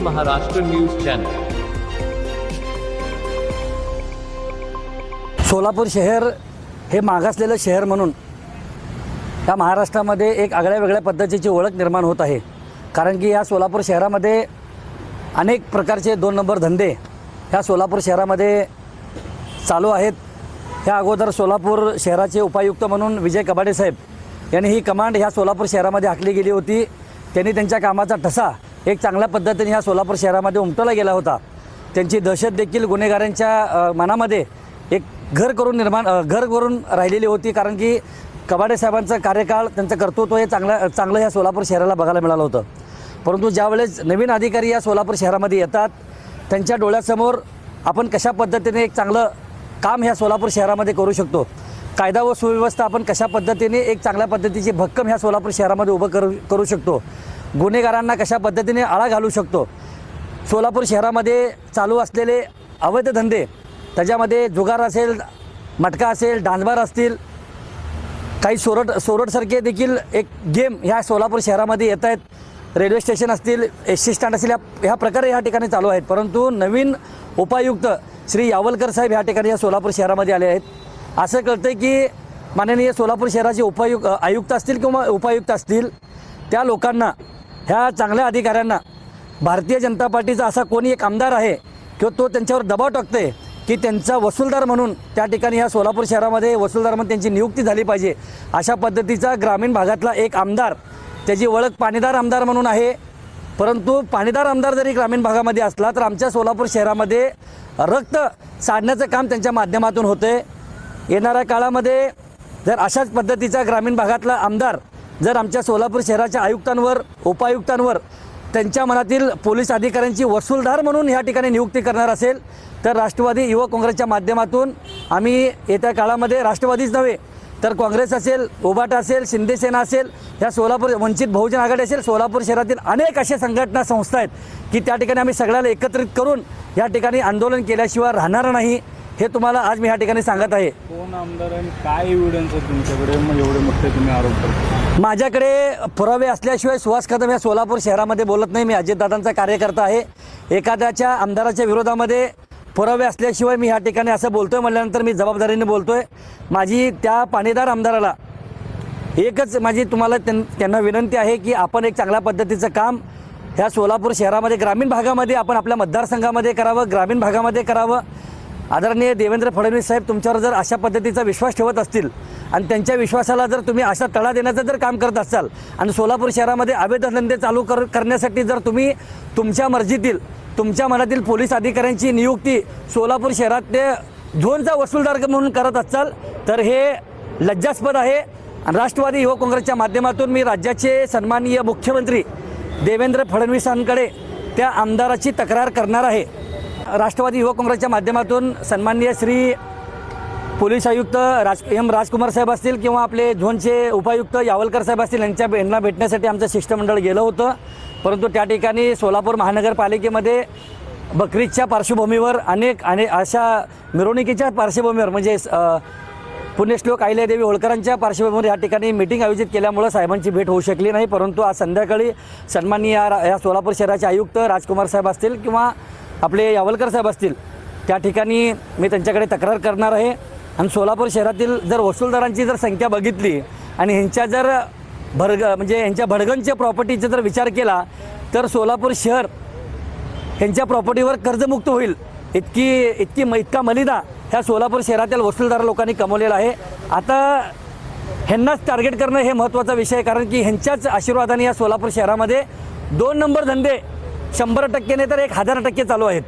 Maharashtra news channel. Solapur शहर हे मागासलेलं शहर म्हणून या महाराष्ट्रामध्ये एक आगळ्या वेगळ्या पद्धतीची ओळख निर्माण होत आहे। कारण की या सोलापूर शहरामध्ये अनेक प्रकारचे 2 नंबर धंदे ह्या सोलापूर शहरामध्ये चालू आहेत। ह्या अगोदर सोलापूर शहराचे उपायुक्त म्हणून विजय कबाडे साहेब यांनी ही कमांड ह्या सोलापूर शहरामध्ये आखली गेली होती। त्यांनी त्यांच्या कामाचा ठसा एक चांगल्या पद्धतीने ह्या सोलापूर शहरामध्ये उमटवला गेला होता। त्यांची दहशत देखील गुन्हेगारांच्या मनामध्ये एक घर करून राहिलेली होती। कारण की कबाडे साहेबांचा कार्यकाळ, त्यांचं कर्तृत्व हे चांगलं ह्या सोलापूर शहराला बघायला मिळालं होतं। परंतु ज्यावेळेस नवीन अधिकारी या सोलापूर शहरामध्ये येतात, त्यांच्या डोळ्यासमोर आपण कशा पद्धतीने एक चांगलं काम ह्या सोलापूर शहरामध्ये करू शकतो, कायदा व सुव्यवस्था आपण कशा पद्धतीने एक चांगल्या पद्धतीची भक्कम ह्या सोलापूर शहरामध्ये उभं करू शकतो, गुन्हेगारांना कशा पद्धतीने आळा घालू शकतो, सोलापूर शहरामध्ये चालू असलेले अवैध धंदे, त्याच्यामध्ये जुगार असेल, मटका असेल, डान्सबार असतील, काही सोरटसारखे देखील एक गेम ह्या सोलापूर शहरामध्ये येत आहेत, रेल्वे स्टेशन असतील, एसटी स्टँड असतील, ह्या प्रकारे ह्या ठिकाणी चालू आहेत। परंतु नवीन उपायुक्त श्री यावलकर साहेब ह्या ठिकाणी या सोलापूर शहरामध्ये आले आहेत। असं कळतं आहे की माननीय सोलापूर शहराचे आयुक्त असतील किंवा उपायुक्त असतील, त्या लोकांना, ह्या चांगल्या अधिकाऱ्यांना भारतीय जनता पार्टीचा असा कोणी एक आमदार आहे किंवा तो त्यांच्यावर दबाव टाकतोय की त्यांचा वसूलदार म्हणून त्या ठिकाणी ह्या सोलापूर शहरामध्ये वसूलदार म्हणून त्यांची नियुक्ती झाली पाहिजे। अशा पद्धतीचा ग्रामीण भागातला एक आमदार, त्याची ओळख पाणीदार आमदार म्हणून आहे। परंतु पाणीदार आमदार जरी ग्रामीण भागामध्ये असला तर आमच्या सोलापूर शहरामध्ये रक्त साडण्याचं काम त्यांच्या माध्यमातून होते। येणाऱ्या काळामध्ये जर अशाच पद्धतीचा ग्रामीण भागातला आमदार जर आमच्या सोलापूर शहराच्या आयुक्तांवर, उपायुक्तांवर, त्यांच्या मनातील पोलीस अधिकाऱ्यांची वसूलदार म्हणून ह्या ठिकाणी नियुक्ती करणार असेल तर राष्ट्रवादी युवक काँग्रेसच्या माध्यमातून आम्ही येत्या काळामध्ये राष्ट्रवादीच नव्हे तर काँग्रेस असेल, उभाटा असेल, शिंदेसेना असेल, ह्या सोलापूर वंचित बहुजन आघाडी असेल, सोलापूर शहरातील अनेक अशा संघटना, संस्था आहेत की त्या ठिकाणी आम्ही सगळ्याला एकत्रित करून या ठिकाणी आंदोलन केल्याशिवाय राहणार नाही, हे तुम्हाला आज मी ह्या ठिकाणी सांगत आहे। कोण आमदार आणि काय एव्हिडन्स आहे तुमच्याकडे, मग एवढे मोठे तुम्ही आरोप करता? माझ्याकडे पुरावे असल्याशिवाय सुहास कदम या सोलापूर शहरामध्ये बोलत नाही। मी अजितदादांचा कार्यकर्ता आहे। एखाद्याच्या आमदाराच्या विरोधामध्ये पुरावे असल्याशिवाय मी ह्या ठिकाणी असं बोलतोय म्हटल्यानंतर मी जबाबदारीने बोलतोय। माझी त्या पाणीदार आमदाराला एकच माझी तुम्हाला त्यांना विनंती आहे की आपण एक चांगल्या पद्धतीचं काम ह्या सोलापूर शहरामध्ये, ग्रामीण भागामध्ये, आपण आपल्या मतदारसंघामध्ये करावं, ग्रामीण भागामध्ये करावं। आदरणीय देवेंद्र फडणवीस साहेब तुमच्यावर जर अशा पद्धतीचा विश्वास ठेवत असतील आणि त्यांच्या विश्वासाला जर तुम्ही अशा तडा देण्याचं जर काम करत असाल आणि सोलापूर शहरामध्ये अवैध धंदे चालू करण्यासाठी जर तुम्ही तुमच्या मर्जीतील, तुमच्या मनातील पोलीस अधिकाऱ्यांची नियुक्ती सोलापूर शहरातले झोनचा वसूलदार म्हणून करत असाल तर हे लज्जास्पद आहे। आणि राष्ट्रवादी युवक काँग्रेसच्या माध्यमातून मी राज्याचे सन्माननीय मुख्यमंत्री देवेंद्र फडणवीसांकडे त्या आमदाराची तक्रार करणार आहे। राष्ट्रवादी युवक काँग्रेसच्या माध्यमातून सन्माननीय श्री पोलीस आयुक्त राजकुमार साहेब असतील किंवा आपले झोनचे उपायुक्त यावलकर साहेब असतील, यांना भेटण्यासाठी आमचं शिष्टमंडळ गेलं होतं। परंतु त्या ठिकाणी सोलापूर महानगरपालिकेमध्ये बकरीदच्या पार्श्वभूमीवर अनेक अशा मिरवणुकीच्या पार्श्वभूमीवर म्हणजे पुण्यश्लोक अहिल्यादेवी होळकरांच्या पार्श्वभूमीवर या ठिकाणी मीटिंग आयोजित केल्यामुळं साहेबांची भेट होऊ शकली नाही। परंतु आज संध्याकाळी सन्माननीय या सोलापूर शहराचे आयुक्त राजकुमार साहेब असतील किंवा आपले यावलकर साहेब असतील, त्या ठिकाणी मी त्यांच्याकडे तक्रार करणार आहे। आणि सोलापूर शहरातील जर वसूलदारांची जर संख्या बघितली आणि ह्यांच्या जर ह्यांच्या भडगनच्या प्रॉपर्टीचा जर विचार केला तर सोलापूर शहर ह्यांच्या प्रॉपर्टीवर कर्जमुक्त होईल इतका मलिदा ह्या सोलापूर शहरातील वसूलदार लोकांनी कमवलेला आहे। आता ह्यांनाच टार्गेट करणं हे महत्त्वाचा विषय आहे। कारण की ह्यांच्याच आशीर्वादाने या सोलापूर शहरामध्ये 2 नंबर धंदे 100% तर 1000% चालू आहेत।